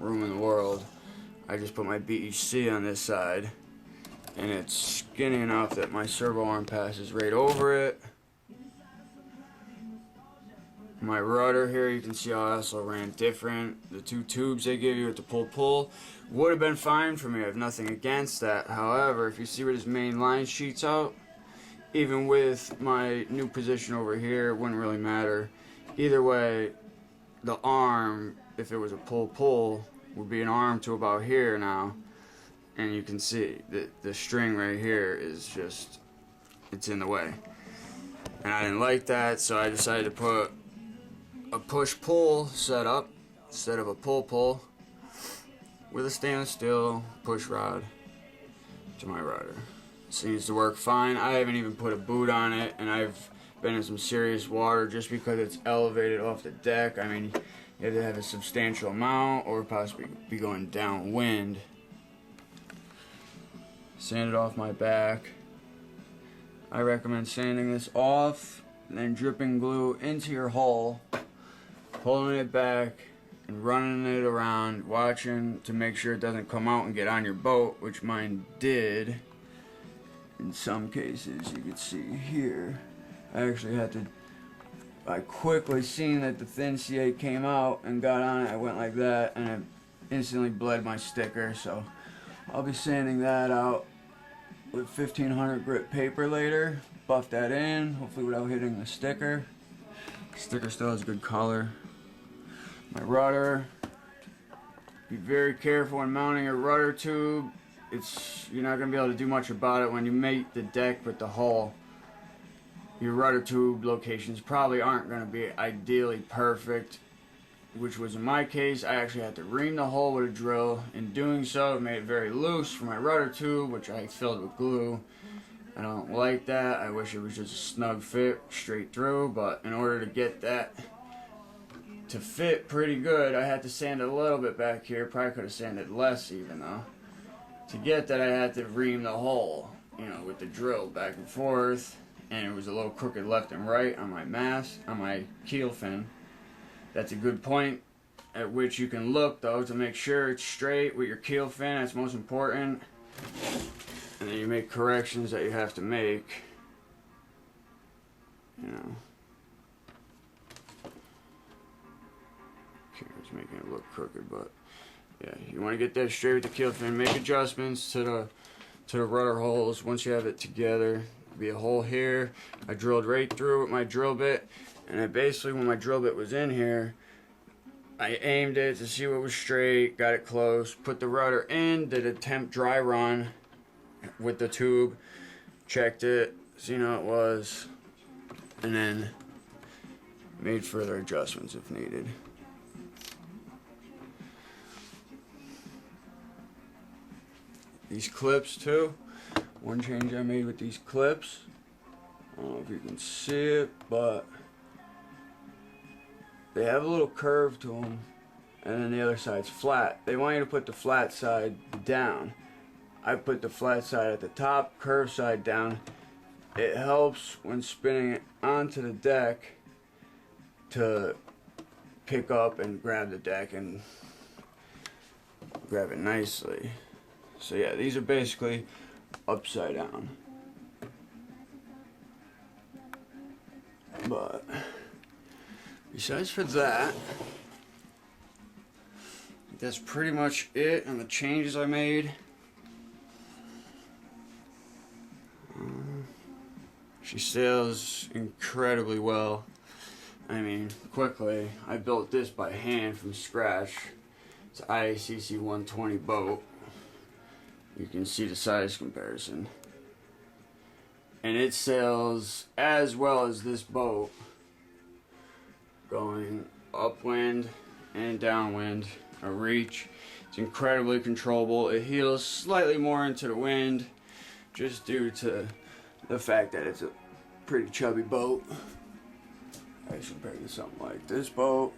room in the world. I just put my BEC on this side, and it's skinny enough that my servo arm passes right over it. My rudder here, you can see how I also ran different. The two tubes they give you with the pull would have been fine for me. I have nothing against that. However, if you see where this main line sheets out, even with my new position over here, it wouldn't really matter. Either way, the arm, if it was a pull, would be an arm to about here now. And you can see that the string right here is just, it's in the way. And I didn't like that, so I decided to put a push-pull setup instead of a pull with a stainless steel push rod to my rudder. Seems to work fine. I haven't even put a boot on it, and I've been in some serious water just because it's elevated off the deck. I mean, you have to have a substantial amount or possibly be going downwind. Sanded off my back. I recommend sanding this off and then dripping glue into your hull, pulling it back and running it around, watching to make sure it doesn't come out and get on your boat, which mine did. In some cases, you can see here, I quickly seen that the thin C8 came out and got on it. I went like that and it instantly bled my sticker, so I'll be sanding that out with 1500 grit paper later, buff that in, hopefully without hitting the sticker. Sticker still has good color. My rudder, be very careful when mounting a rudder tube. You're not going to be able to do much about it when you mate the deck with the hull. Your rudder tube locations probably aren't going to be ideally perfect, which was in my case. I actually had to ream the hull with a drill. In doing so, it made it very loose for my rudder tube, which I filled with glue. I don't like that. I wish it was just a snug fit straight through, but in order to get that to fit pretty good, I had to sand it a little bit back here. Probably could have sanded less even though. To get that, I had to ream the hull, with the drill back and forth, and it was a little crooked left and right on my mast, on my keel fin. That's a good point at which you can look though to make sure it's straight with your keel fin. That's most important. And then you make corrections that you have to make. Camera's making it look crooked, but yeah, you want to get that straight with the keel fin. Make adjustments to the rudder holes. Once you have it together, there'll be a hole here. I drilled right through with my drill bit, and then basically when my drill bit was in here, I aimed it to see what was straight, got it close, put the rudder in, did a temp dry run with the tube, checked it, seen how it was, and then made further adjustments if needed. These clips too, one change I made with these clips, I don't know if you can see it, but they have a little curve to them, and then the other side's flat. They want you to put the flat side down. I put the flat side at the top, curved side down. It helps when spinning it onto the deck to pick up and grab the deck and grab it nicely. So yeah, these are basically upside down. But besides for that, that's pretty much it on the changes I made. She sails incredibly well. I mean, quickly, I built this by hand from scratch. It's an IACC 120 boat. You can see the size comparison. And it sails as well as this boat, going upwind and downwind, a reach. It's incredibly controllable. It heels slightly more into the wind just due to the fact that it's a pretty chubby boat as compared to something like this boat.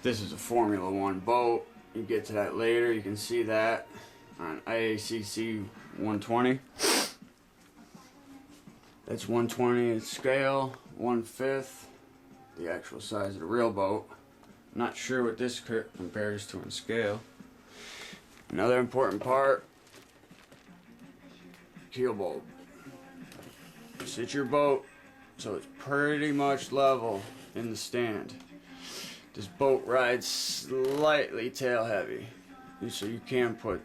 This is a Formula One boat. You get to that later. You can see that on IACC 120. That's 120 in scale, 1/5 the actual size of the real boat. I'm not sure what this compares to in scale. Another important part, keel bulb. Sit your boat so it's pretty much level in the stand. This boat rides slightly tail heavy, so you can put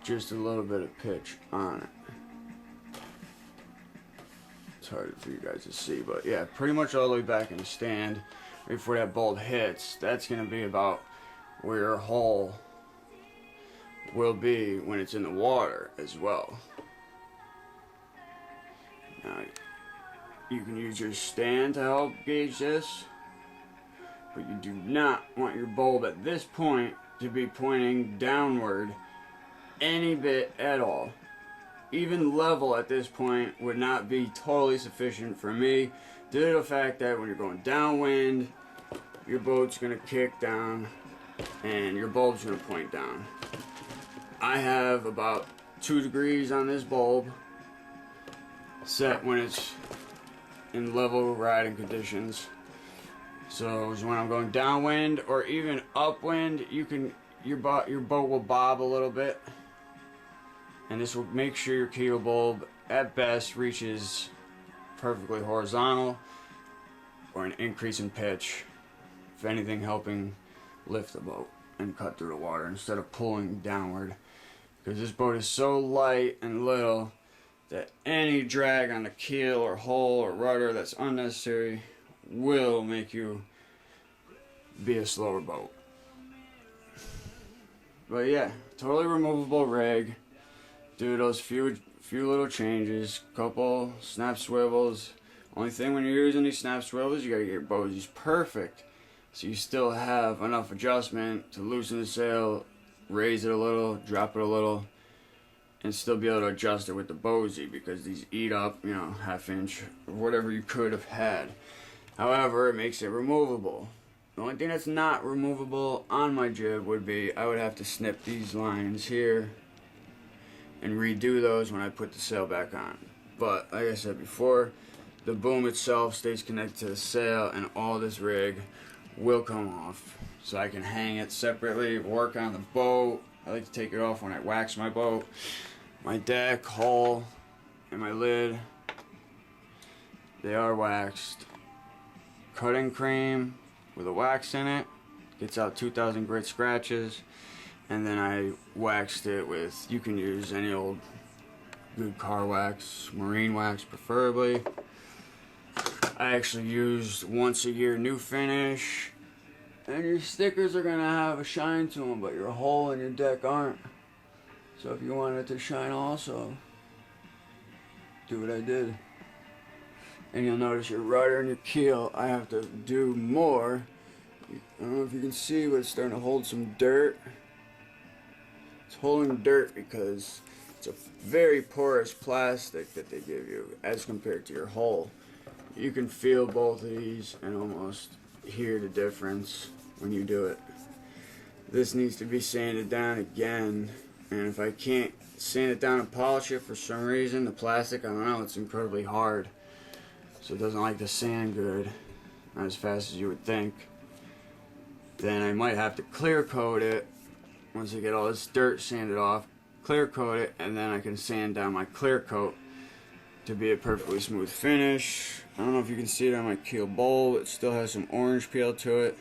just a little bit of pitch on it. It's hard for you guys to see, but yeah, pretty much all the way back in the stand, before that bulb hits, that's going to be about where your hull will be when it's in the water as well. Now, you can use your stand to help gauge this, but you do not want your bulb at this point to be pointing downward any bit at all. Even level at this point would not be totally sufficient for me, due to the fact that when you're going downwind, your boat's going to kick down and your bulb's going to point down. I have about 2 degrees on this bulb set when it's in level riding conditions. So when I'm going downwind or even upwind, your boat will bob a little bit, and this will make sure your keel bulb at best reaches perfectly horizontal or an increase in pitch, if anything, helping lift the boat and cut through the water instead of pulling downward, because this boat is so light and little that any drag on the keel or hull or rudder that's unnecessary will make you be a slower boat. But yeah, totally removable rig. Do those few little changes, couple snap swivels. Only thing when you're using these snap swivels, you gotta get your bogies perfect, so you still have enough adjustment to loosen the sail, raise it a little, drop it a little, and still be able to adjust it with the bogey, because these eat up, you know, half-inch or whatever you could have had. However, it makes it removable. The only thing that's not removable on my jib would be I would have to snip these lines here and redo those when I put the sail back on. But like I said before, the boom itself stays connected to the sail, and all this rig will come off. So I can hang it separately, work on the boat. I like to take it off when I wax my boat. My deck, hull, and my lid, they are waxed. Cutting cream with a wax in it gets out 2,000 grit scratches, and then I waxed it with, you can use any old good car wax, marine wax preferably. I actually used once a year new finish, and your stickers are gonna have a shine to them, but your hull and your deck aren't. So if you want it to shine also, do what I did. And you'll notice your rudder and your keel, I have to do more. I don't know if you can see, but it's starting to hold some dirt. It's holding dirt because it's a very porous plastic that they give you as compared to your hull. You can feel both of these and almost hear the difference when you do it. This needs to be sanded down again, and if I can't sand it down and polish it for some reason, the plastic, I don't know, it's incredibly hard, so it doesn't like to sand good, not as fast as you would think. Then I might have to clear coat it once I get all this dirt sanded off, clear coat it, and then I can sand down my clear coat to be a perfectly smooth finish. I don't know if you can see it on my keel bowl, it still has some orange peel to it.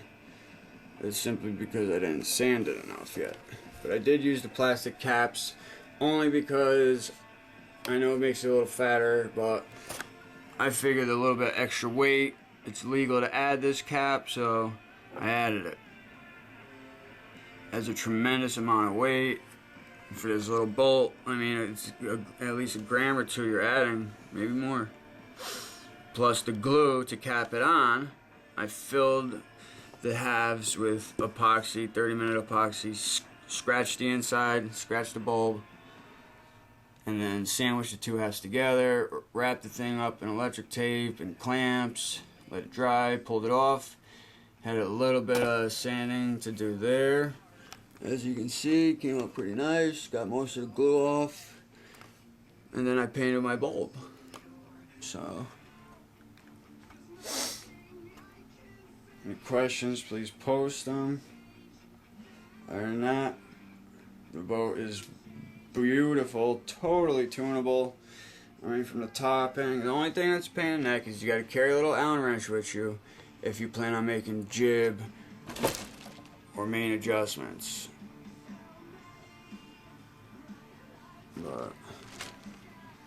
It's simply because I didn't sand it enough yet. But I did use the plastic caps only because I know it makes it a little fatter, but I figured a little bit extra weight, it's legal to add this cap, so I added it. Has a tremendous amount of weight for this little bolt. I mean, it's at least a gram or two you're adding, maybe more. Plus the glue to cap it on, I filled the halves with epoxy, 30-minute epoxy, scratched the inside, scratched the bulb, and then sandwiched the two halves together, wrapped the thing up in electric tape and clamps, let it dry, pulled it off, had a little bit of sanding to do there. As you can see, it came out pretty nice, got most of the glue off, and then I painted my bulb. So Any questions, please post them. Other than that, the boat is beautiful, totally tunable. I mean, from the top end, the only thing that's a pain in the neck is you got to carry a little Allen wrench with you if you plan on making jib or main adjustments. But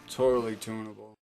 totally tunable.